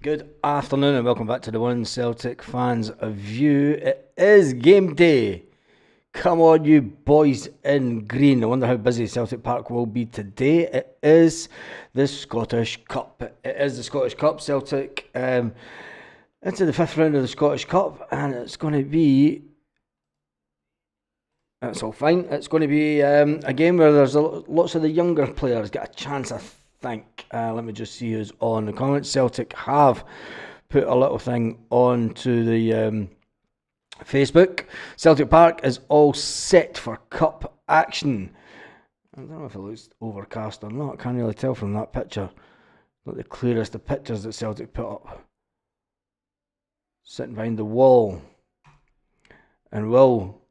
Good afternoon and welcome back to the One Celtic Fans View. It is game day. Come on, you boys in green. I wonder how busy Celtic Park will be today. It is the Scottish Cup. It is the Scottish Cup. Celtic into the fifth round of the Scottish Cup, and it's going to be. That's all fine. It's going to be a game where there's lots of the younger players get a chance, I think. Let me just see who's on the comments. Celtic have put a little thing on to the Facebook. Celtic Park is all set for cup action. I don't know if it looks overcast or not. I can't really tell from that picture. Not the clearest of pictures that Celtic put up. Sitting behind the wall. And Will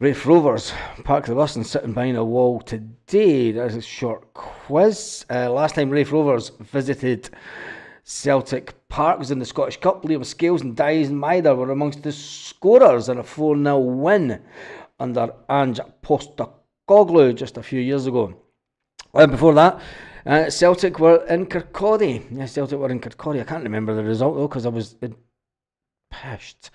Raith Rovers park the bus and sitting behind a wall today. That's a short quiz. Last time Raith Rovers visited Celtic Park was in the Scottish Cup. Liam Scales and Dyes and Maida were amongst the scorers in a 4-0 win under Ange Postecoglou just a few years ago. Before that, Celtic were in Kirkcaldy. Yes, Celtic were in Kirkcaldy. I can't remember the result though because I was pissed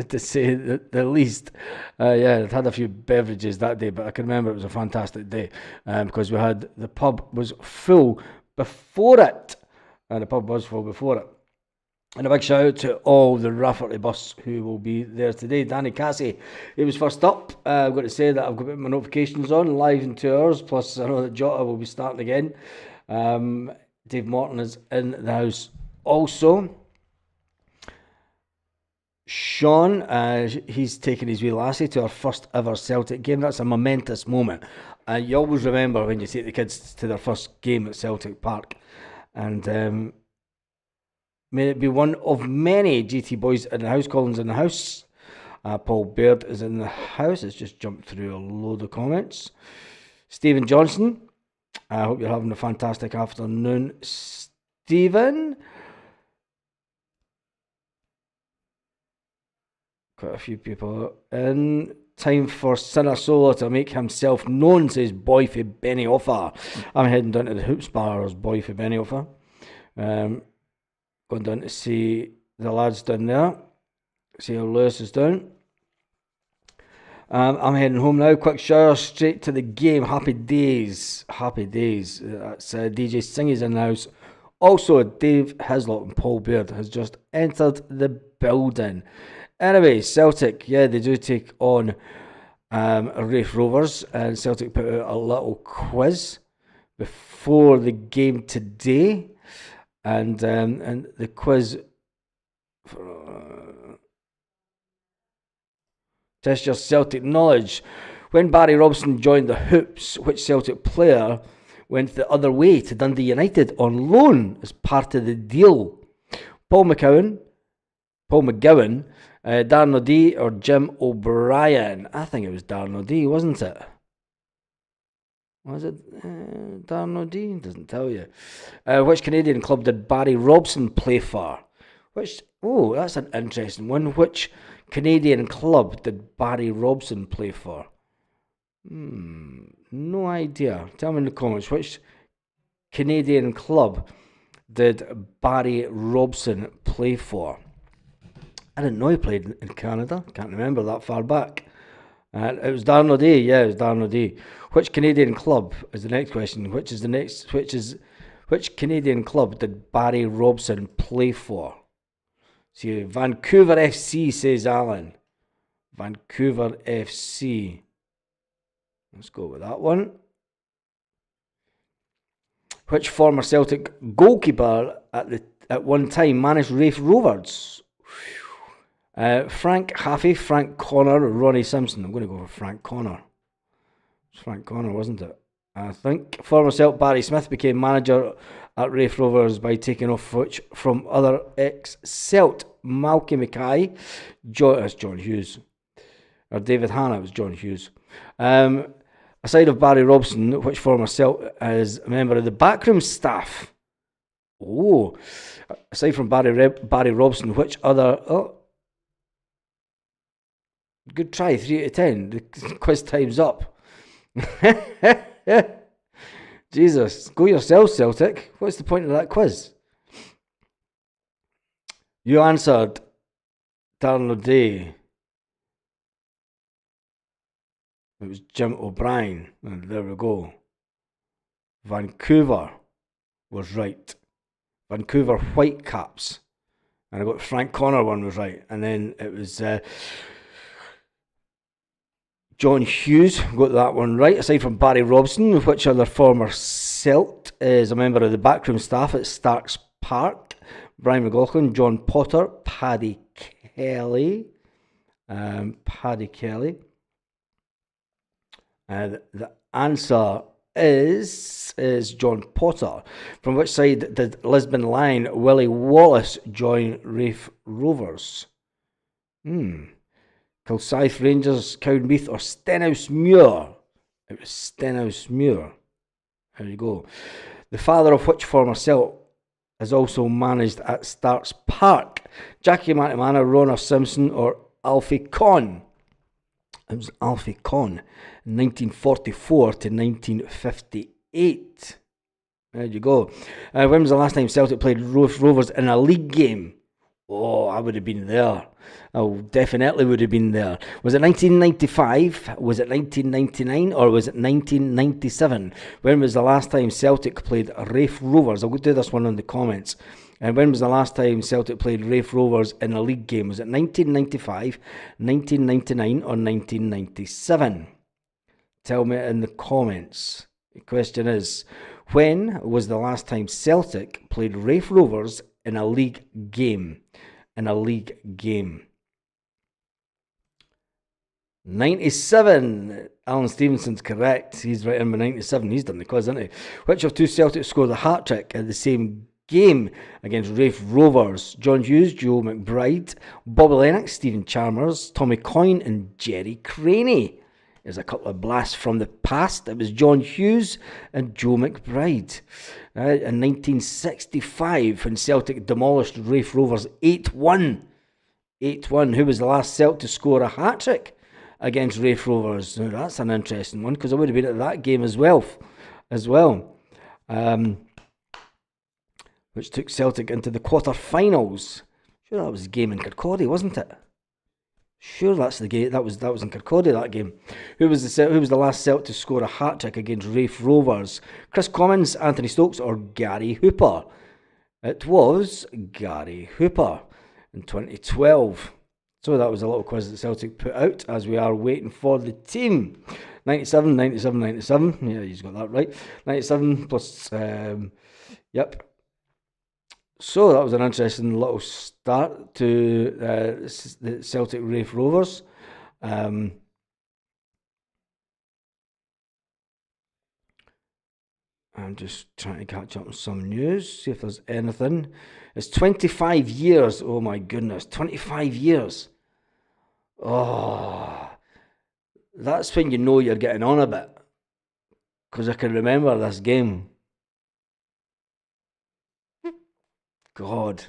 to say the least. I'd had a few beverages that day, but I can remember it was a fantastic day because we had the pub was full before it, and the pub was full before it. And a big shout out to all the Rafferty bus who will be there today. Danny Cassie, he was first up. I've got to say that I've got my notifications on live in 2 hours. Plus, I know that Jota will be starting again. Dave Morton is in the house also. Sean, he's taken his wee lassie to our first ever Celtic game. That's a momentous moment. You always remember when you take the kids to their first game at Celtic Park. And may it be one of many. GT boys in the house. Collins in the house. Paul Baird is in the house. It's just jumped through a load of comments. Stephen Johnson, I hope you're having a fantastic afternoon, Stephen. Quite a few people in. Time for Sinner Solo to make himself known, says Boy for Benny Offa. I'm heading down to the Hoops Bar as Boy for Benny Offa. Going down to see the lads down there. See how Lewis is down. I'm heading home now. Quick shower, straight to the game. Happy days. Happy days. That's DJ Singy's in the house. Also, Dave Hislop and Paul Baird has just entered the building. Anyway, Celtic, they do take on Raith Rovers, and Celtic put out a little quiz before the game today, and the quiz test your Celtic knowledge. When Barry Robson joined the Hoops, which Celtic player went the other way to Dundee United on loan as part of the deal? Paul McGowan, Darren O'Dea or Jim O'Brien? I think it was Darren O'Dea, wasn't it? Was it Darren O'Dea? Doesn't tell you. Which Canadian club did Barry Robson play for? That's an interesting one. Which Canadian club did Barry Robson play for? No idea. Tell me in the comments. Which Canadian club did Barry Robson play for? I didn't know he played in Canada. Can't remember that far back. It was Darren O'Dea. Yeah, it was Darren O'Dea. Which Canadian club is the next question? Which Canadian club did Barry Robson play for? See, Vancouver FC, says Alan. Vancouver FC. Let's go with that one. Which former Celtic goalkeeper at one time managed Raith Rovers? Frank Haffey, Frank Connor, or Ronnie Simpson. I'm going to go for Frank Connor. It's Frank Connor, wasn't it? I think. Former Celt Barry Smith became manager at Raith Rovers by taking off from other ex-Celt. Malky Mackay, John Hughes. Or David Hanna, it was John Hughes. Aside of Barry Robson, which former Celt is a member of the backroom staff? Aside from Barry Robson, which other... Good try, 3 out of 10. The quiz time's up. Jesus, go yourself, Celtic. What's the point of that quiz? You answered Darren O'Day. It was Jim O'Brien. And there we go. Vancouver was right. Vancouver Whitecaps. And I got Frank Connor one was right. And then it was John Hughes got that one right. Aside from Barry Robson, which other former Celt is a member of the backroom staff at Starks Park? Brian McLaughlin, John Potter, Paddy Kelly. The answer is John Potter. From which side did Lisbon Lion Willie Wallace join Raith Rovers? Kilsyth Rangers, Cowdenbeath or Stenhousemuir? It was Stenhousemuir. There you go. The father of which former Celt is also managed at Starks Park? Jackie McNamara, Rona Simpson or Alfie Conn? It was Alfie Conn, 1944 to 1958. There you go. When was the last time Celtic played Raith Rovers in a league game? Oh, I would have been there. I definitely would have been there. Was it 1995? Was it 1999? Or was it 1997? When was the last time Celtic played Raith Rovers? I'll go do this one in the comments. And when was the last time Celtic played Raith Rovers in a league game? Was it 1995, 1999 or 1997? Tell me in the comments. The question is, when was the last time Celtic played Raith Rovers in a league game? 97. Alan Stevenson's correct. He's right in with 97. He's done the quiz, hasn't he? Which of two Celtics scored a hat-trick at the same game against Raith Rovers? John Hughes, Joe McBride, Bobby Lennox, Stephen Chalmers, Tommy Coyne and Jerry Craney. There's a couple of blasts from the past. It was John Hughes and Joe McBride. In 1965, when Celtic demolished Raith Rovers 8-1. 8-1. Who was the last Celt to score a hat-trick against Raith Rovers? Now, that's an interesting one, because I would have been at that game as well. Which took Celtic into the quarter-finals. Sure, that was the game in Kirkcaldy, wasn't it? Sure, that's the game. That was in Kirkcaldy, that game. Who was the last Celt to score a hat-trick against Raith Rovers? Chris Commons, Anthony Stokes or Gary Hooper? It was Gary Hooper in 2012. So that was a little quiz that Celtic put out as we are waiting for the team. 97. Yeah, he's got that right. 97 plus, yep. So that was an interesting little start to the Celtic Raith Rovers. I'm just trying to catch up on some news, see if there's anything. It's 25 years. Oh my goodness, 25 years. Oh, that's when you know you're getting on a bit. Because I can remember this game. God.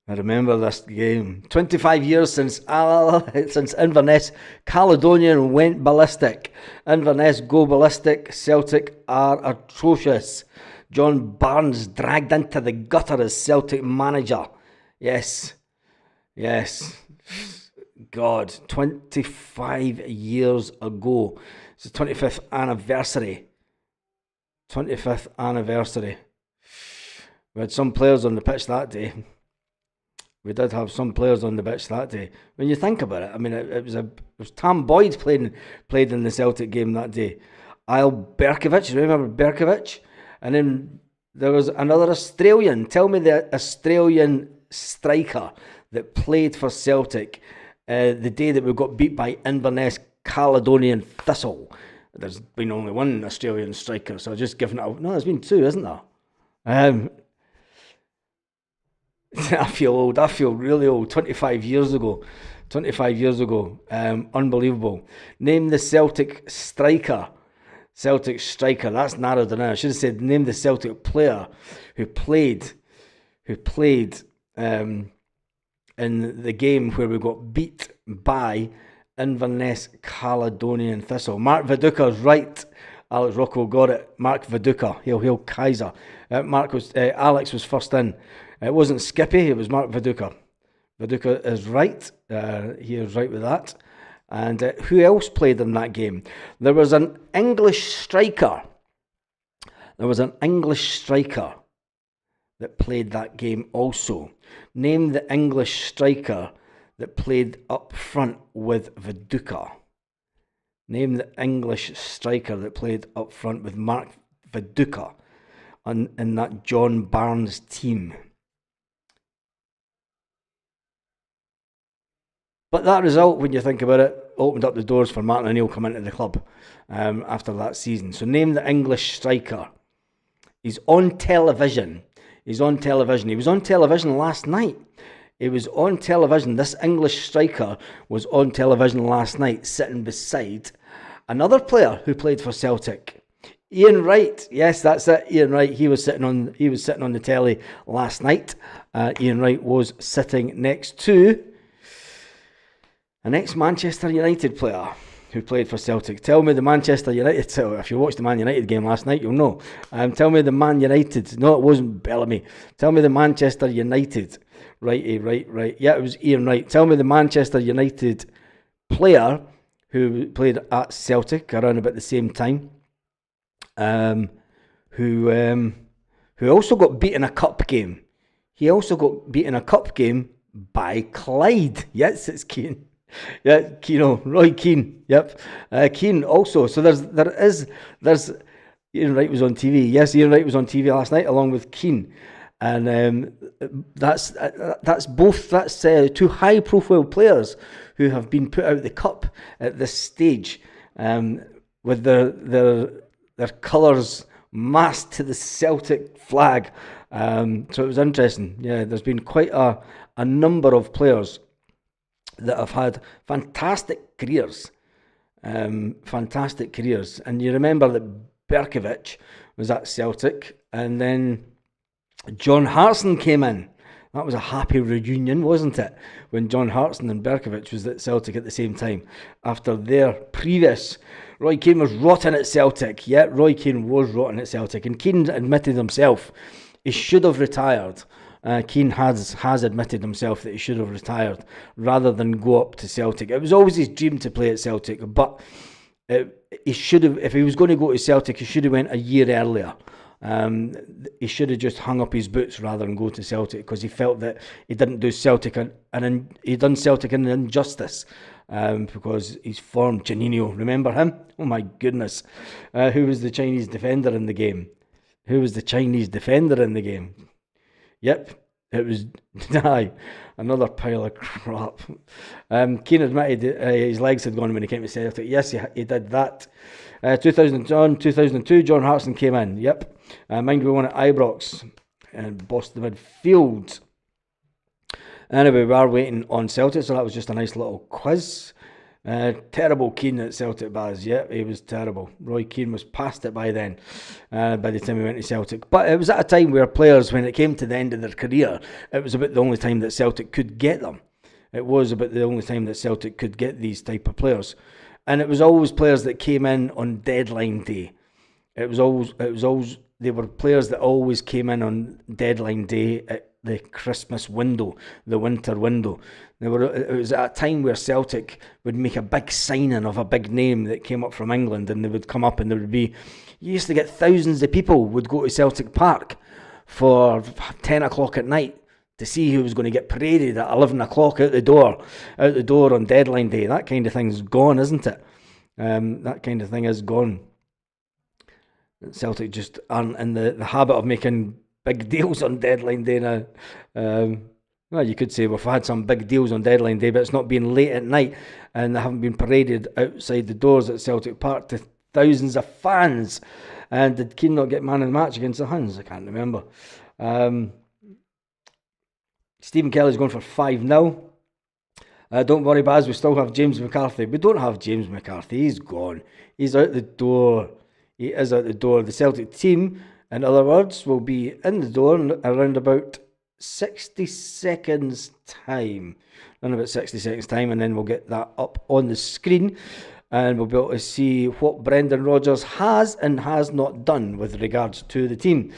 I remember this game. 25 years since Inverness Caledonian went ballistic. Inverness go ballistic. Celtic are atrocious. John Barnes dragged into the gutter as Celtic manager. Yes. God, 25 years ago. It's the 25th anniversary. 25th anniversary. We had some players on the pitch that day. We did have some players on the pitch that day. When you think about it, I mean, it was Tam Boyd played in the Celtic game that day. Al Berkovic, remember Berkovic? And then there was another Australian. Tell me the Australian striker that played for Celtic the day that we got beat by Inverness Caledonian Thistle. There's been only one Australian striker, so I've just given it out. No, there's been two, isn't there? I feel old. I feel really old. 25 years ago. Unbelievable. Name the Celtic striker. Celtic striker. That's narrowed down. I should have said name the Celtic player who played in the game where we got beat by Inverness Caledonian Thistle. Mark Viduka's right. Alex Rocco got it. Mark Viduka. Hail Kaiser. Alex was first in. It wasn't Skippy, it was Mark Viduka. Viduka is right. He is right with that. And who else played in that game? There was an English striker. That played that game also. Name the English striker that played up front with Viduka. Name the English striker that played up front with Mark Viduka in that John Barnes team. But that result, when you think about it, opened up the doors for Martin O'Neill coming into the club after that season. So name the English striker. He's on television. He was on television last night. This English striker was on television last night, sitting beside another player who played for Celtic, Ian Wright. Yes, that's it, Ian Wright. He was sitting on the telly last night. Ian Wright was sitting next to an ex-Manchester United player who played for Celtic. Tell me the Manchester United. So if you watched the Man United game last night, you'll know. Tell me the Man United. No, it wasn't Bellamy. Tell me the Manchester United. Right. Yeah, it was Ian Wright. Tell me the Manchester United player who played at Celtic around about the same time. Who also got beat in a cup game. He also got beat in a cup game by Clyde. Yes, it's Keane. Yeah, Roy Keane. Yep, Keane also. So there's Ian Wright was on TV. Yes, Ian Wright was on TV last night along with Keane, and that's two high-profile players who have been put out of the cup at this stage, with their colours masked to the Celtic flag. So it was interesting. Yeah, there's been quite a number of players that have had fantastic careers. And you remember that Berkovic was at Celtic, and then John Hartson came in. That was a happy reunion, wasn't it? When John Hartson and Berkovic was at Celtic at the same time, after their previous. Roy Keane was rotten at Celtic. Yeah, Roy Keane was rotten at Celtic, and Keane admitted himself he should have retired. Keane has admitted himself that he should have retired rather than go up to Celtic. It was always his dream to play at Celtic, but he should have. If he was going to go to Celtic, he should have went a year earlier. He should have just hung up his boots rather than go to Celtic, because he felt that he didn't do Celtic he done Celtic an injustice, because he's formed Janino. Remember him? Oh my goodness! Who was the Chinese defender in the game? Yep, it was another pile of crap. Keane admitted his legs had gone when he came to Celtic. Yes, he did that. 2002, John Hartson came in. Yep. Mind we won at Ibrox and bossed the midfield. Anyway, we are waiting on Celtic, so that was just a nice little quiz. Terrible Keane at Celtic, Baz. Yeah, he was terrible. Roy Keane was past it by then, by the time he went to Celtic. But it was at a time where players, when it came to the end of their career, it was about the only time that Celtic could get them. It was about the only time that Celtic could get these type of players. And it was always players that came in on deadline day. They were players that always came in on deadline day at the Christmas window, the winter window. It was at a time where Celtic would make a big signing of a big name that came up from England, and they would come up and there would be, you used to get thousands of people would go to Celtic Park for 10 o'clock at night to see who was going to get paraded at 11 o'clock out the door on deadline day. That kind of thing's gone, isn't it? That kind of thing is gone. Celtic just aren't in the habit of making big deals on deadline day now. Well, you could say we've had some big deals on deadline day, but it's not been late at night and they haven't been paraded outside the doors at Celtic Park to thousands of fans. And did Keane not get man of the match against the Huns? I can't remember. Stephen Kelly's going for 5-0. Don't worry, Baz, we still have James McCarthy. We don't have James McCarthy. He's gone. He's out the door. He is out the door. The Celtic team, in other words, will be in the door around about 60 seconds time. Around about 60 seconds time, and then we'll get that up on the screen. And we'll be able to see what Brendan Rodgers has and has not done with regards to the team.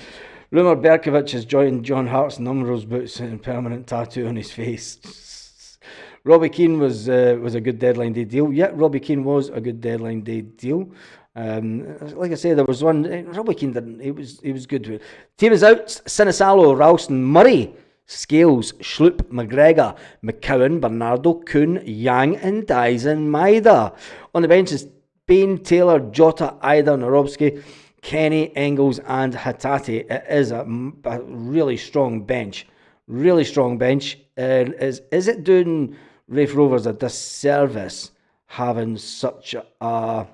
Rumour Berkovic has joined John Hart's Numbers boots and permanent tattoo on his face. Robbie Keane was a good deadline day deal. Yeah, Robbie Keane was a good deadline day deal. Like I say, there was one. Robbie Keane didn't. He was good. Team is out. Sinisalo, Ralston, Murray, Scales, Schlupp, McGregor, McCowan, Bernardo, Kuhn, Yang, and Dyson Maida. On the bench is Bain, Taylor, Jota, Ida, Narowski, Kenny, Engels, and Hatate. It is a really strong bench. Really strong bench. And is it doing Raith Rovers a disservice having such a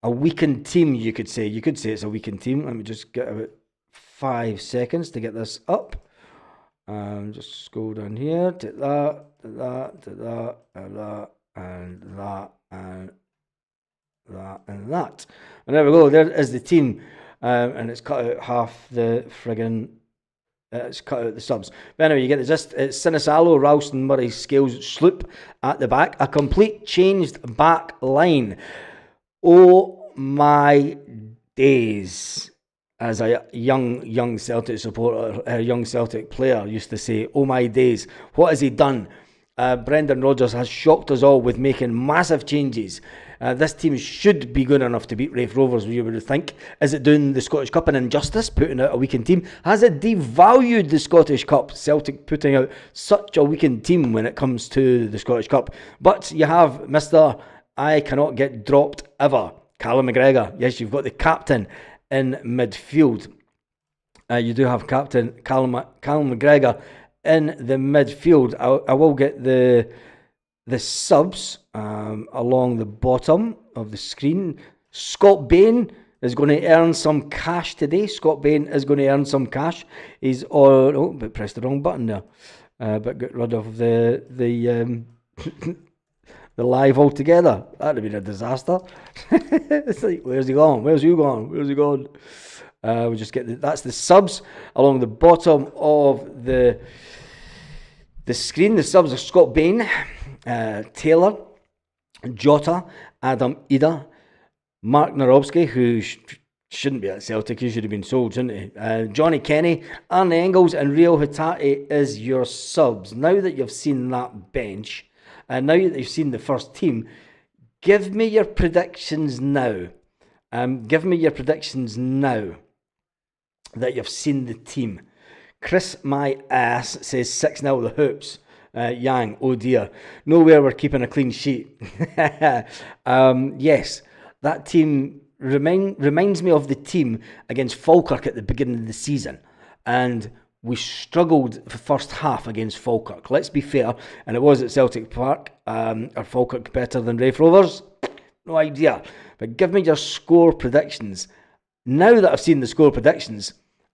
weakened team, you could say? You could say it's a weakened team. Let me just get about 5 seconds to get this up. Just scroll down here to that, to that, to that, and that, and that, and that, and that. And there we go. There is the team. And it's cut out half the friggin'. It's cut out the subs. But anyway, you get the gist. It's Sinisalo, Ralston, Murray, Scales, Schlupp at the back. A complete changed back line. Oh my days. As a young Celtic supporter, a young Celtic player used to say, oh my days, what has he done? Brendan Rodgers has shocked us all with making massive changes. This team should be good enough to beat Raith Rovers, you would think. Is it doing the Scottish Cup an injustice, putting out a weakened team? Has it devalued the Scottish Cup, Celtic putting out such a weakened team when it comes to the Scottish Cup? But you have Mr. I cannot get dropped ever, Callum McGregor. Yes, you've got the captain in midfield. You do have Captain Callum McGregor in the midfield. I will get the subs along the bottom of the screen. Scott Bain is going to earn some cash today. Scott Bain is going to earn some cash. He's on. Oh, but pressed the wrong button there. But got rid of the the live altogether. That'd have been a disaster. It's like, where's he gone? Where's you gone? Where's he gone? We just get that's the subs along the bottom of the screen. The subs are Scott Bain, Taylor, Jota, Adam Ida, Mark Narowski, who shouldn't be at Celtic. He should have been sold, shouldn't he? Johnny Kenny, Arne Engels, and Rio Hatate is your subs. Now that you've seen that bench, and now that you've seen the first team, give me your predictions now. Give me your predictions now that you've seen the team. Chris, my ass, says 6-0 the Hoops. Yang, oh dear. Nowhere we're keeping a clean sheet. Yes, that team reminds me of the team against Falkirk at the beginning of the season. And we struggled for the first half against Falkirk. Let's be fair, and it was at Celtic Park. Are Falkirk better than Raith Rovers? No idea. But give me your score predictions. Now that I've seen the score predictions,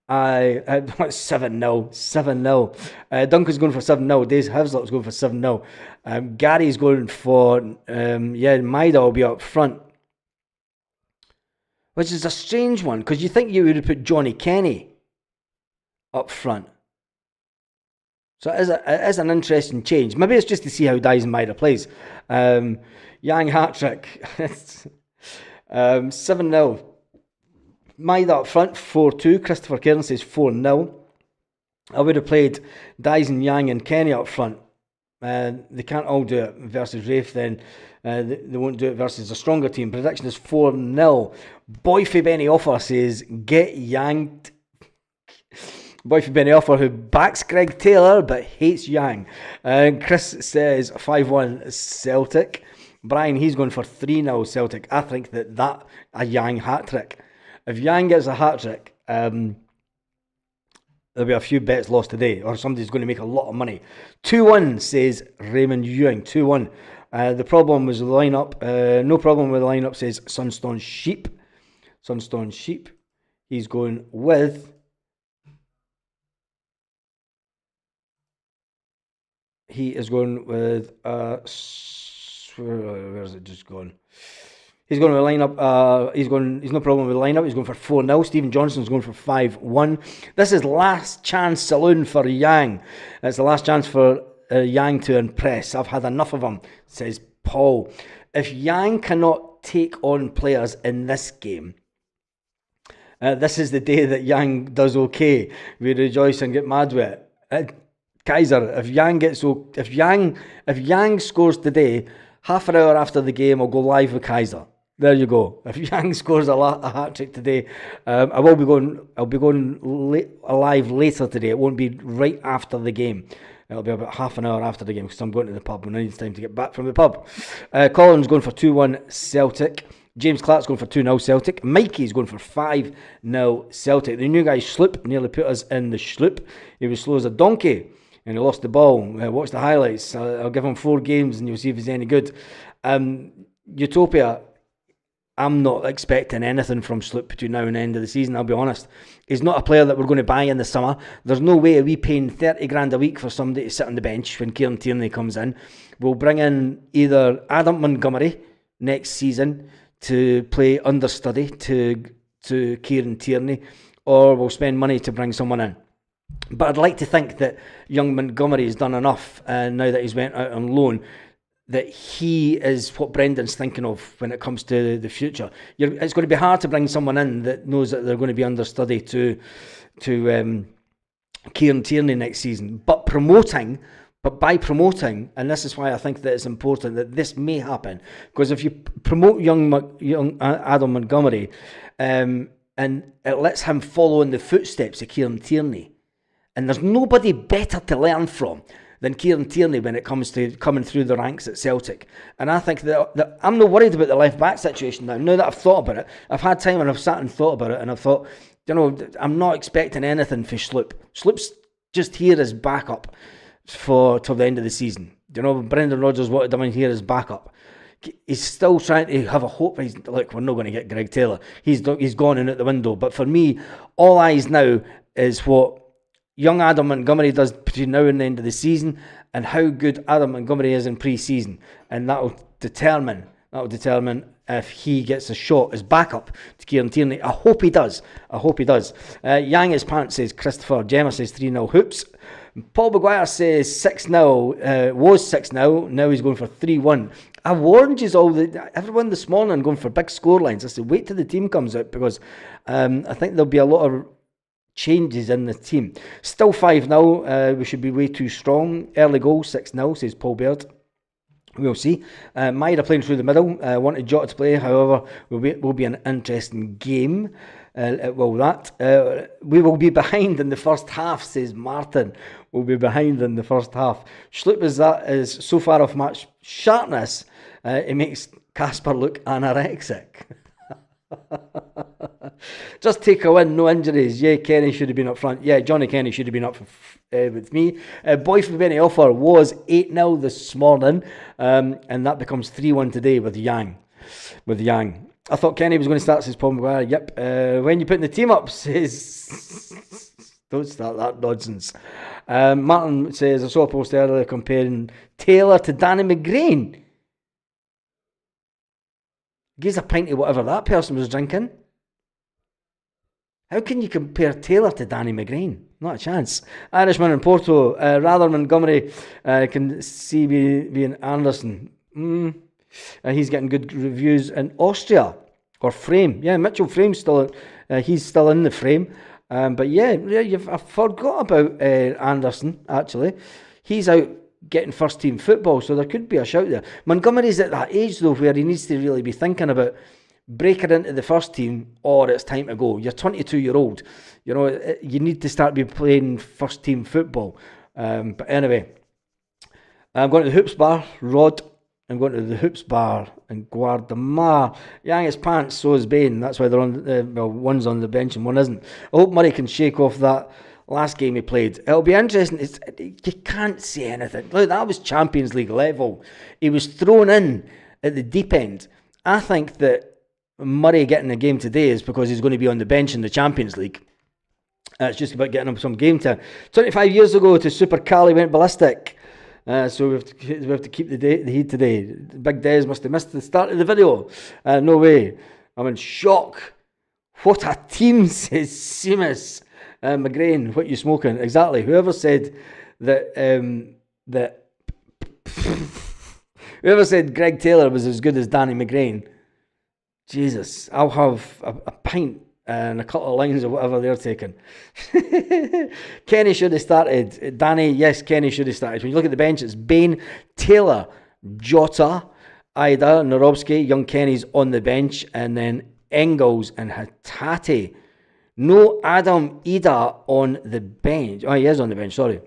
I 7-0. 7-0. Duncan's going for 7-0. Dave Hivslop's going for 7-0. Gary's going for, Maida will be up front. Which is a strange one, because you think you would have put Johnny Kenny up front. So it is an interesting change. Maybe it's just to see how Dyson Maida plays. Yang hat-trick. 7-0. Maida up front, 4-2. Christopher Cairn says 4-0. I would have played Dyson, Yang and Kenny up front. They can't all do it versus Raith then. They won't do it versus a stronger team. Prediction is 4-0. Boyfie Benny Offer says, get yanked. Boyfie Benny Offer, who backs Greg Taylor but hates Yang. Chris says 5-1 Celtic. Brian, he's going for 3-0 Celtic. I think that a Yang hat-trick. If Yang gets a hat-trick, there'll be a few bets lost today, or somebody's going to make a lot of money. 2-1 says Raymond Ewing. 2-1. The problem was the lineup. No problem with the lineup, says Sunstone Sheep. Sunstone Sheep. He's going with... He is going with... where's it just gone? He's going to line up. He's no problem with the lineup. He's going for 4-0. Stephen Johnson's going for 5-1. This is last chance saloon for Yang. It's the last chance for Yang to impress. I've had enough of him, says Paul. If Yang cannot take on players in this game, this is the day that Yang does okay. We rejoice and get mad with it. Kaiser, if Yang scores today, half an hour after the game, I'll go live with Kaiser. There you go. If Yang scores a hat trick today, I'll be going live later today. It won't be right after the game. It'll be about half an hour after the game because I'm going to the pub and I need time to get back from the pub. Colin's going for 2-1 Celtic. James Clark's going for 2-0 Celtic. Mikey's going for 5-0 Celtic. The new guy, Sloop, nearly put us in the sloop. He was slow as a donkey and he lost the ball. Watch the highlights. I'll give him 4 games and you'll see if he's any good. Utopia, I'm not expecting anything from Sloop between now and the end of the season, I'll be honest. He's not a player that we're going to buy in the summer. There's no way we paying 30 grand a week for somebody to sit on the bench when Kieran Tierney comes in. We'll bring in either Adam Montgomery next season to play understudy to Kieran Tierney, or we'll spend money to bring someone in. But I'd like to think that young Montgomery has done enough now that he's went out on loan, that he is what Brendan's thinking of when it comes to the future. It's going to be hard to bring someone in that knows that they're going to be understudy to Kieran Tierney next season. But by promoting, and this is why I think that it's important that this may happen, because if you promote young Adam Montgomery, and it lets him follow in the footsteps of Kieran Tierney, and there's nobody better to learn from than Kieran Tierney when it comes to coming through the ranks at Celtic. And I think that I'm not worried about the left back situation now that I've thought about it. I've had time and I've sat and thought about it, and I've thought, I'm not expecting anything for Sloop. Sloop's just here as backup till the end of the season. Brendan Rodgers wanted him in here as backup. He's still trying to have a hope. We're not going to get Greg Taylor. He's gone in at the window. But for me, all eyes now is what young Adam Montgomery does between now and the end of the season, and how good Adam Montgomery is in pre-season, and that'll determine if he gets a shot as backup to Kieran Tierney. I hope he does. Yang is pants, says Christopher. Gemma says 3-0 Hoops. Paul Maguire says 6-0. Was 6-0. Now he's going for 3-1. I warned you everyone this morning going for big score lines. I said wait till the team comes out, because I think there'll be a lot of changes in the team. Still 5-0. We should be way too strong. Early goal 6-0, says Paul Baird. We'll see. Myra playing through the middle. Wanted Jota to play, however, will be an interesting game. We will be behind in the first half, says Martin. We'll be behind in the first half. Sloop is so far off match sharpness, it makes Casper look anorexic. Just take a win, no injuries. Yeah, Kenny should have been up front. Yeah, Johnny Kenny should have been up with me. Boy from Benny Offer was 8-0 this morning, and that becomes 3-1 today with Yang. I thought Kenny was going to start, says Paul Maguire. Yep. When you putting the team up, says don't start that nonsense. Martin says I saw a post earlier comparing Taylor to Danny McGrain. Gives a pint of whatever that person was drinking. How can you compare Taylor to Danny McGrain? Not a chance. Irishman in Porto. Rather Montgomery can see being Anderson. He's getting good reviews in Austria. Or Frame. Yeah, Mitchell Frame's still. He's still in the frame. But I forgot about Anderson, actually. He's out getting first team football, so there could be a shout there. Montgomery's at that age though where he needs to really be thinking about breaking into the first team, or it's time to go. You're 22-year-old, you need to start be playing first team football. But anyway, I'm going to the Hoops Bar. Rod, I'm going to the Hoops Bar in Guardamar. Yang is pants, so is Bain. That's why they're on. One's on the bench and one isn't. I hope Murray can shake off that last game he played. It'll be interesting. You can't say anything. Look, that was Champions League level. He was thrown in at the deep end. I think that Murray getting a game today is because he's going to be on the bench in the Champions League. It's just about getting him some game time. 25 years ago to Super Cali went ballistic. So we have to keep the heat today. Big Des must have missed the start of the video. No way. I'm in shock. What a team, says Seamus. McGrain, what you smoking? Exactly. Whoever said that whoever said Greg Taylor was as good as Danny McGrain, Jesus, I'll have a pint and a couple of lines of whatever they're taking. Kenny should have started. Danny, yes, Kenny should have started. When you look at the bench, it's Bain, Taylor, Jota, Ida, Norobski, young Kenny's on the bench, and then Engels and Hatate. No Adam Ida on the bench. Oh, he is on the bench, sorry.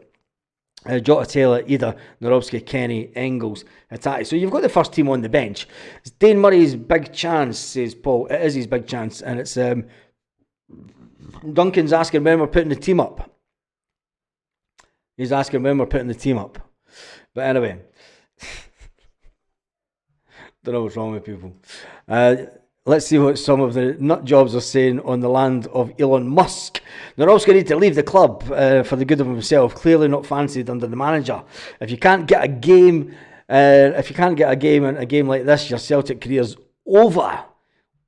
Jota, Taylor, Ida, Norobski, Kenny, Engels, Hatate. So you've got the first team on the bench. It's Dane Murray's big chance, says Paul. It is his big chance. And it's Duncan's asking when we're putting the team up. He's asking when we're putting the team up. But anyway. Don't know what's wrong with people. Let's see what some of the nut jobs are saying on the land of Elon Musk. Norowski need to leave the club for the good of himself. Clearly not fancied under the manager. If you can't get a game, in a game like this, your Celtic career's over.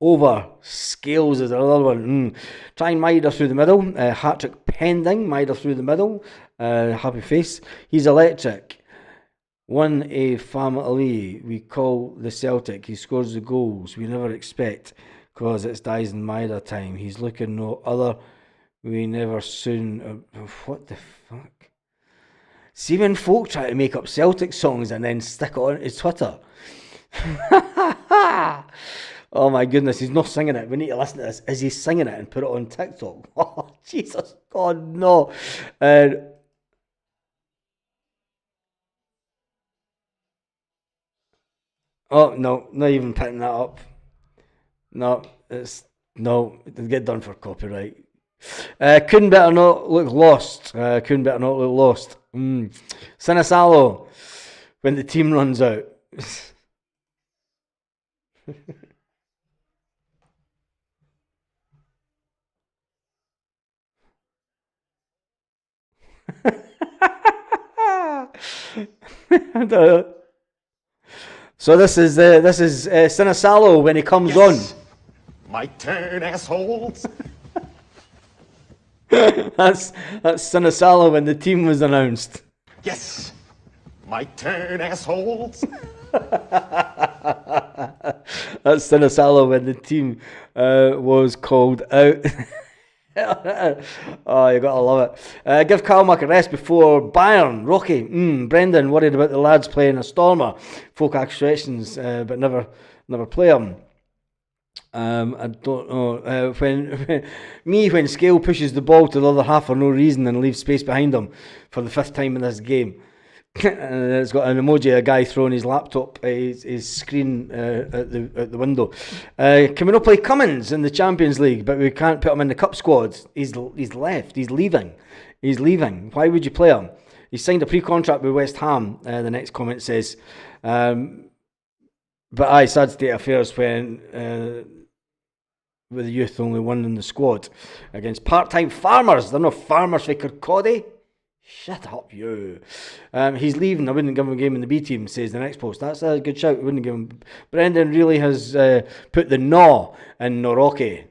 Over. Scales is another one. Trying Maida through the middle. Hat-trick pending. Maida through the middle. Happy face. He's electric. One a family we call the Celtic. He scores the goals we never expect because it's Dies and Maida time. He's looking no other. We never soon. What the fuck? See when folk try to make up Celtic songs and then stick it on his Twitter. Oh my goodness, he's not singing it. We need to listen to this. Is he singing it and put it on TikTok? Oh Jesus God, no. Oh, no, not even picking that up. No, it'll get done for copyright. Couldn't better not look lost. Sinisalo, when the team runs out. So this is Sinisalo when he comes on. My turn, assholes. That's Sinisalo when the team was announced. Yes, my turn, assholes. That's Sinisalo when the team was called out. Oh, you gotta love it. Give Kalmack a rest before Bayern. Rocky. Brendan worried about the lads playing a stormer. Folk accusations, but never play them. I don't know. When Scale pushes the ball to the other half for no reason and leaves space behind him for the 5th time in this game. And it's got an emoji, a guy throwing his laptop, his screen at the window. Can we not play Cummins in the Champions League, but we can't put him in the cup squad? He's left. He's leaving. Why would you play him? He signed a pre-contract with West Ham. The next comment says, but sad state of affairs when with the youth only one in the squad against part-time farmers. They're not farmers for Kirkcaldy. Shut up, you. He's leaving. I wouldn't give him a game in the B team, says the next post. That's a good shout. I wouldn't give him. Brendan really has put the no in Norocki.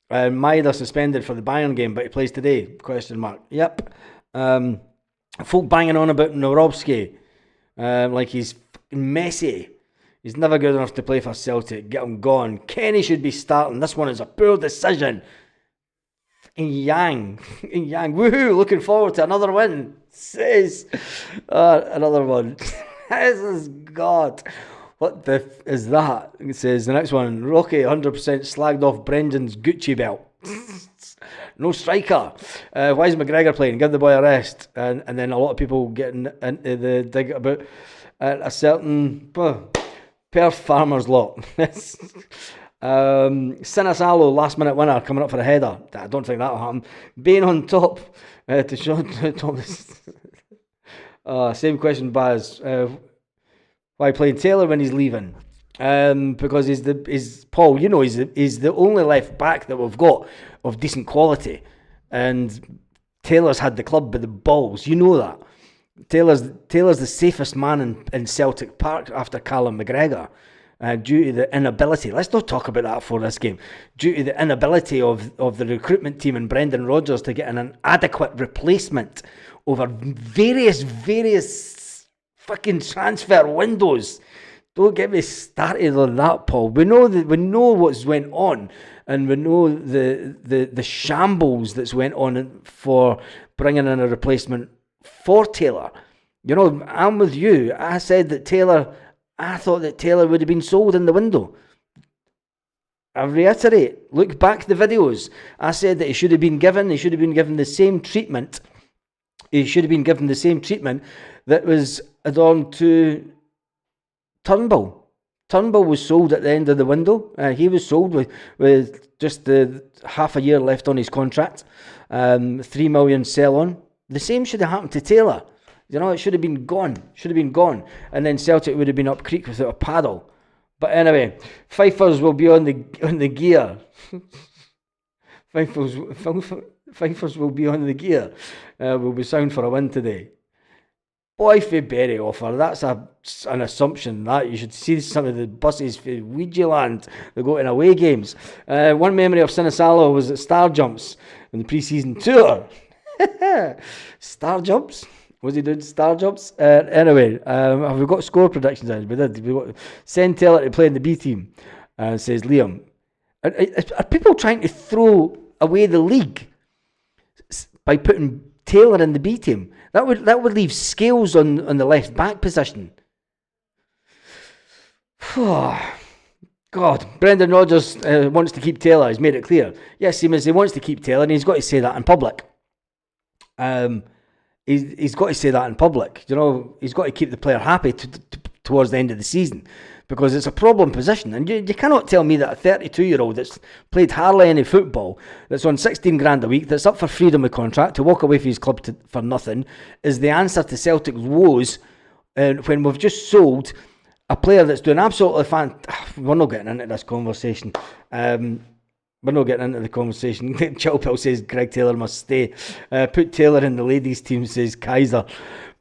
Maida suspended for the Bayern game, but he plays today? Question mark. Yep. Folk banging on about Norobski like he's messy. He's never good enough to play for Celtic. Get him gone. Kenny should be starting. This one is a poor decision. Yang, woohoo! Looking forward to another win. Says another one. This is God. What the is that? It says the next one. Rocky 100% slagged off Brendan's Gucci belt. No striker. Why is McGregor playing? Give the boy a rest. And then a lot of people getting into the dig about a certain Perth farmers lot. Sinisalo last minute winner coming up for a header. I don't think that'll happen. Bain on top to show Thomas. Same question, Baz. Why playing Taylor when he's leaving? Because he's Paul. You know, he's the only left back that we've got of decent quality, and Taylor's had the club by the balls. You know that. Taylor's the safest man in Celtic Park after Callum McGregor. Due to the inability, let's not talk about that for this game, due to the inability of the recruitment team and Brendan Rodgers to get an adequate replacement over various fucking transfer windows. Don't get me started on that, Paul. We know what's went on, and we know the shambles that's went on for bringing in a replacement for Taylor. You know, I'm with you. I thought that Taylor would have been sold in the window. I reiterate, look back the videos. I said that he should have been given the same treatment. He should have been given the same treatment that was adorned to Turnbull. Turnbull was sold at the end of the window. He was sold with just the half a year left on his contract. 3 million sell on. The same should have happened to Taylor. You know, it should have been gone. And then Celtic would have been up creek without a paddle. But anyway, Fifers will be on the gear. Fifers will be on the gear. Will be sound for a win today. Boy, for Berry offer. That's an assumption. That you should see some of the buses for Ouija Land that go in away games. One memory of Sinisalo was at Star Jumps in the pre-season tour. Star Jumps? Was he doing Star Jumps? Anyway, have we got score predictions in? We did. We got send Taylor to play in the B team, says Liam. Are people trying to throw away the league by putting Taylor in the B team? That would leave Scales on the left back position. God, Brendan Rodgers wants to keep Taylor. He's made it clear. Yes, he wants to keep Taylor, and he's got to say that in public. He's got to say that in public. You know, he's got to keep the player happy towards the end of the season, because it's a problem position. And you cannot tell me that a 32-year-old that's played hardly any football, that's on 16 grand a week, that's up for freedom of contract, to walk away from his club for nothing, is the answer to Celtic's woes when we've just sold a player that's doing absolutely We're not getting into this conversation. We're not getting into the conversation. Chilpel says Greg Taylor must stay. Put Taylor in the ladies' team, says Kaiser.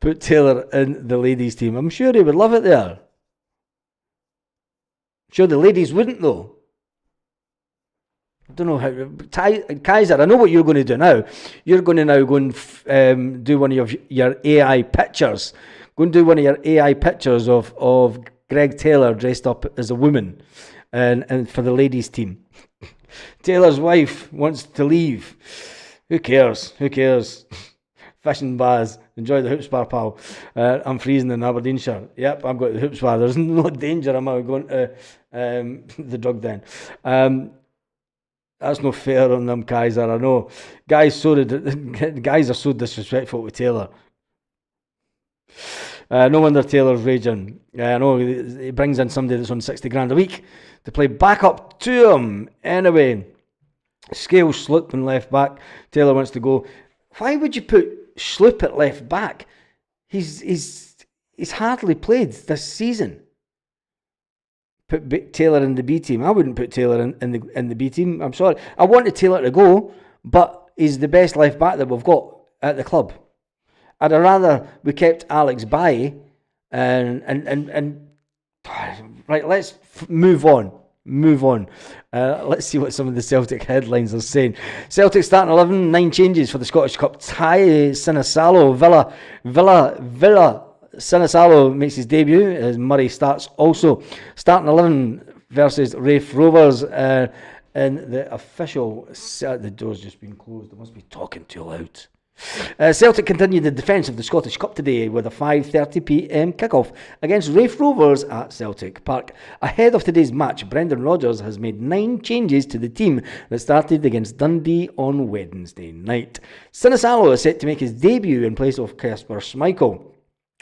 Put Taylor in the ladies' team. I'm sure he would love it there. Sure the ladies wouldn't, though. I don't know how. Kaiser, I know what you're going to do now. You're going to now go and do one of your AI pictures. Go and do one of your AI pictures of Greg Taylor dressed up as a woman and for the ladies' team. Taylor's wife wants to leave. Who cares? Fishing bars. Enjoy the hoops bar, pal. I'm freezing in Aberdeenshire. Yep, I've got the hoops bar. There's no danger I'm going to the drug den. That's no fair on them, Kaiser. I know. Guys are so disrespectful to Taylor. No wonder Taylor's raging. I know he brings in somebody that's on 60 grand a week to play back up to him. Anyway, Scales Sloop in left back. Taylor wants to go. Why would you put Sloop at left back? He's hardly played this season. Put Taylor in the B team. I wouldn't put Taylor in the B team. I'm sorry. I wanted Taylor to go, but he's the best left back that we've got at the club. I'd rather we kept Alex Bailly and right. Let's move on. Let's see what some of the Celtic headlines are saying. Celtic starting 11, 9 changes for the Scottish Cup tie. Sinisalo, Villa. Sinisalo makes his debut as Murray starts also. Starting 11 versus Raith Rovers in the official. The door's just been closed. I must be talking too loud. Celtic continued the defence of the Scottish Cup today with a 5:30pm kickoff against Raith Rovers at Celtic Park. Ahead of today's match, Brendan Rodgers has made 9 changes to the team that started against Dundee on Wednesday night. Sinisalo is set to make his debut in place of Kasper Schmeichel,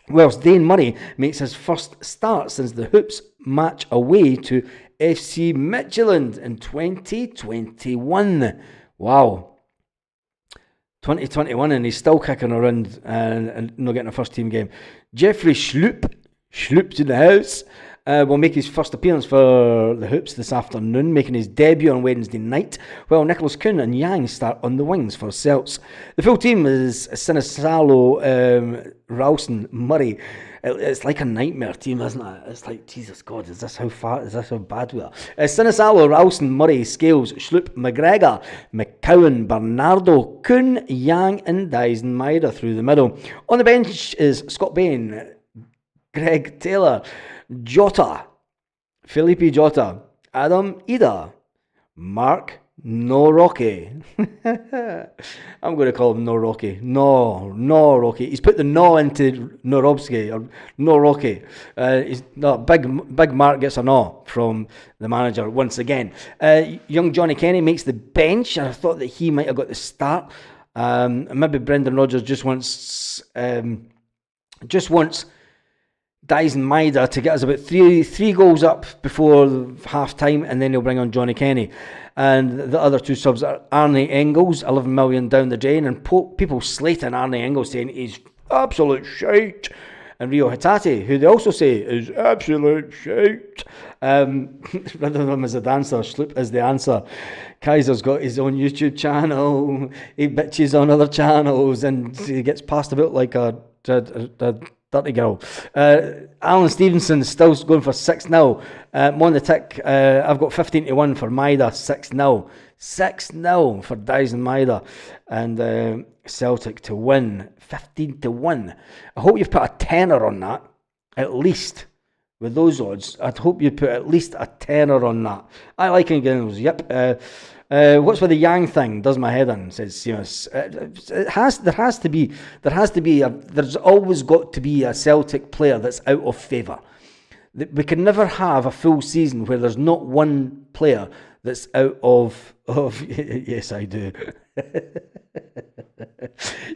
whilst Dane Murray makes his first start since the Hoops match away to FC Midtjylland in 2021. Wow. 2021 and he's still kicking around and not getting a first team game. Jeffrey Schloop's in the house. will make his first appearance for the Hoops this afternoon, making his debut on Wednesday night, while Nicholas Kuhn and Yang start on the wings for Celts. The full team is Sinisalo, Ralston, Murray. It's like a nightmare team, isn't it? It's like, Jesus God, is this how bad we are? Sinisalo, Ralston, Murray, Scales, Schlupp, McGregor, McCowan, Bernardo, Kuhn, Yang and Dyson Maida through the middle. On the bench is Scott Bain, Greg Taylor, Jota, Felipe Jota, Adam Ida, Mark Norocki. I'm going to call him Norocki. Norocki. He's put the no into Norobski or Norocki. He's no big Mark gets a no from the manager once again. Young Johnny Kenny makes the bench, and I thought that he might have got the start. Maybe Brendan Rodgers just wants Dyson Maida to get us about three goals up before half time, and then he'll bring on Johnny Kenny. And the other two subs are Arnie Engels, 11 million down the drain, and people slating Arnie Engels, saying he's absolute shite. And Rio Hitati, who they also say is absolute shite. Rather than him as a dancer, Schlupp is the answer. Kaiser's got his own YouTube channel. He bitches on other channels, and he gets passed about like a dirty girl. Alan Stevenson still going for 6-0. I'm on the tick. I've got 15-1 for Maida, 6-0. 6-0 for Dyson Maida. And Celtic to win, 15-1. I hope you've put a tenner on that, at least. With those odds, I'd hope you put at least a tenner on that. I like Engels, yep. What's with the Yang thing? Does my head in, says Seamus. There's always got to be a Celtic player that's out of favour. We can never have a full season where there's not one player that's out of yes, I do.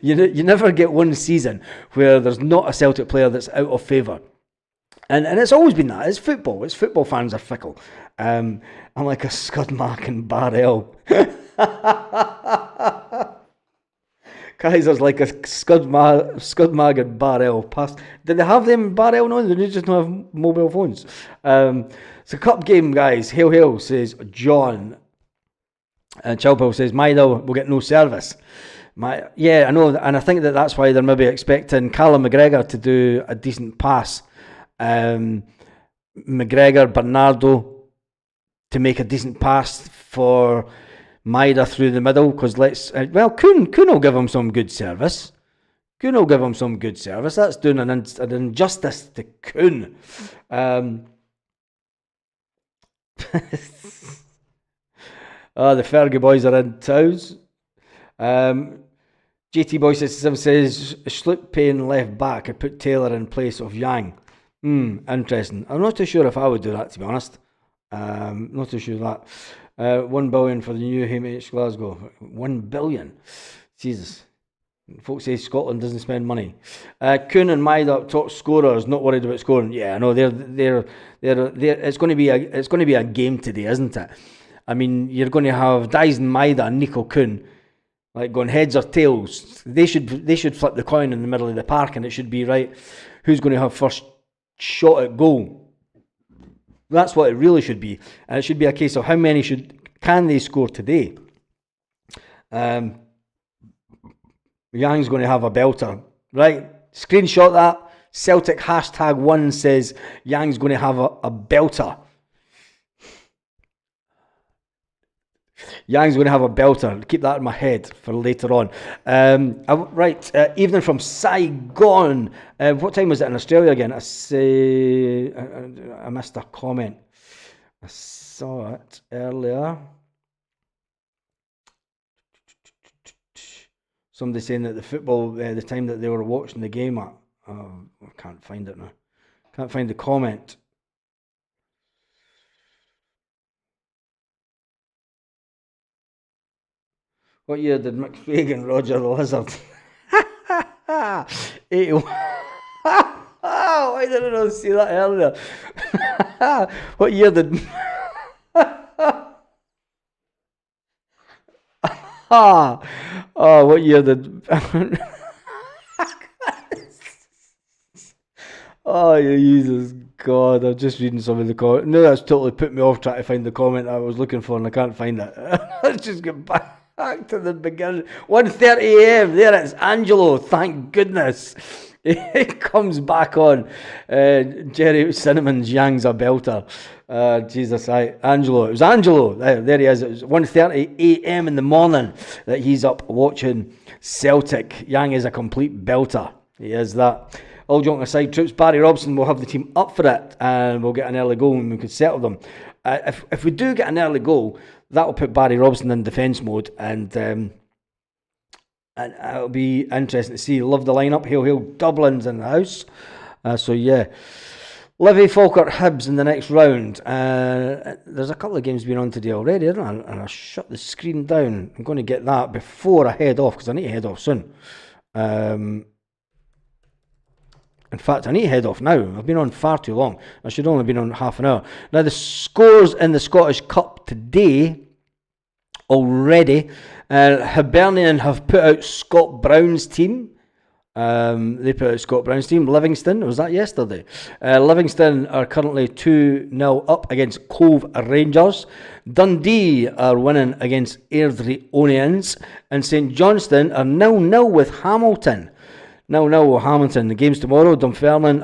You never get one season where there's not a Celtic player that's out of favour. And it's always been that. It's football. Football fans are fickle. I'm like a Scudmark and Barrel. Kaiser's like a Scudmag and Barrel. Did they have them in Barrel? No, they just don't have mobile phones. It's a cup game, guys. Hail, hail, says John. And Chilpel says, Maida will get no service. Yeah, I know. And I think that's why they're maybe expecting Callum McGregor to do a decent pass. McGregor, Bernardo to make a decent pass for Maida through the middle, because Kuhn will give him some good service. That's doing an injustice to Kuhn. The Fergie boys are in tows. JT Boy says Schlupp paying left back and put Taylor in place of Yang. Interesting. I'm not too sure if I would do that, to be honest. Not too sure that. 1 billion for the new HMH Glasgow. 1 billion. Jesus. Folks say Scotland doesn't spend money. Kuhn and Maida top scorers, not worried about scoring. Yeah, no, they're it's going to be a game today, isn't it? I mean, you're going to have Dyson Maida and Nico Kuhn like going heads or tails. They should flip the coin in the middle of the park, and it should be right. Who's going to have first shot at goal? That's what it really should be, and it should be a case of how many can they score today. Yang's going to have a belter, right? Screenshot that. Celtic #1 says Yang's going to have a belter. Yang's going to have a belter. Keep that in my head for later on. Right, evening from Saigon. What time was it in Australia again? I missed a comment. I saw it earlier. Somebody saying that the football, the time that they were watching the game at. I can't find it now. Can't find the comment. What year did McFagan and Roger the Lizard? 81. Why did I not see that earlier? What year did... what year did... Oh, Jesus God, I'm just reading some of the comments. No, that's totally put me off trying to find the comment I was looking for and I can't find it. Let's just get back to the beginning. 1:30 a.m. There it's Angelo, thank goodness. It comes back on. Jerry Cinnamon's Yang's a belter. Jesus, Angelo. It was Angelo. There he is. It was 1:30 a.m. in the morning that he's up watching Celtic. Yang is a complete belter. He is that. All joking aside, troops, Barry Robson will have the team up for it and we'll get an early goal and we could settle them. If we do get an early goal, that will put Barry Robson in defence mode and it'll be interesting to see. Love the lineup. Hail, Dublin's in the house. So yeah. Livy, Falkirk, Hibs in the next round. There's a couple of games been on today already, isn't there? And I shut the screen down. I'm going to get that before I head off because I need to head off soon. In fact, I need to head off now. I've been on far too long. I should only have been on half an hour. Now, the scores in the Scottish Cup today already. Hibernian have put out Scott Brown's team. They put out Scott Brown's team. Livingston, was that yesterday? Livingston are currently 2-0 up against Cove Rangers. Dundee are winning against Airdrie Onions. And St Johnstone are 0-0 with Hamilton. 0-0 with Hamilton. The game's tomorrow. Dunfermline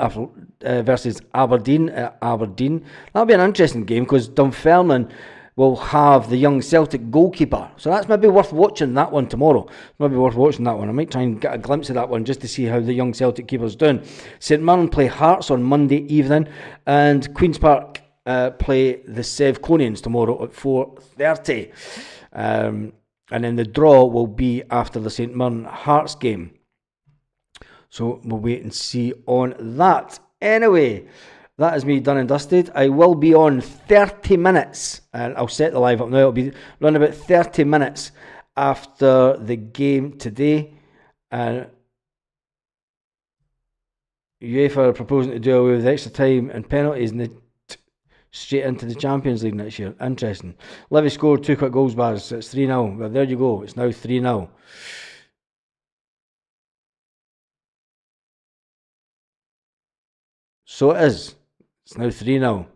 versus Aberdeen at Aberdeen. That'll be an interesting game because Dunfermline will have the young Celtic goalkeeper. So that's maybe worth watching that one tomorrow. Maybe worth watching that one. I might try and get a glimpse of that one just to see how the young Celtic keeper's doing. St Mirren play Hearts on Monday evening and Queen's Park play the Sevconians tomorrow at 4:30. And then the draw will be after the St Mirren Hearts game. So we'll wait and see on that. Anyway, that is me done and dusted. I will be on 30 minutes, and I'll set the live up now. It'll be run about 30 minutes after the game today. UEFA are proposing to do away with extra time and penalties and straight into the Champions League next year. Interesting. Livy scored 2 quick goals, Baz. So it's 3-0. Well, there you go. It's now 3-0. So it is. It's now 3-0.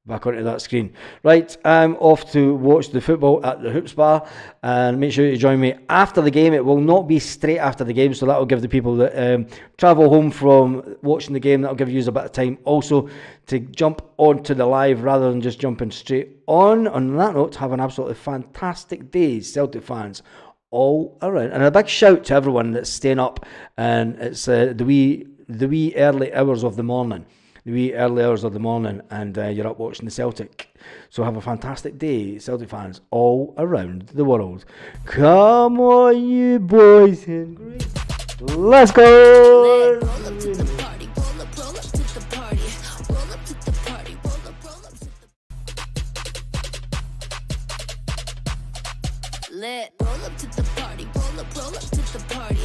Back onto that screen. Right, I'm off to watch the football at the Hoops Bar. And make sure you join me after the game. It will not be straight after the game. So that will give the people that travel home from watching the game, that will give you a bit of time also to jump onto the live rather than just jumping straight on. On that note, have an absolutely fantastic day, Celtic fans, all around. And a big shout to everyone that's staying up. And it's the wee early hours of the morning. And you're up watching the Celtic. So have a fantastic day, Celtic fans all around the world. Come on, you boys and girls. Let's go! Lit. Roll up to the party, roll up to the party.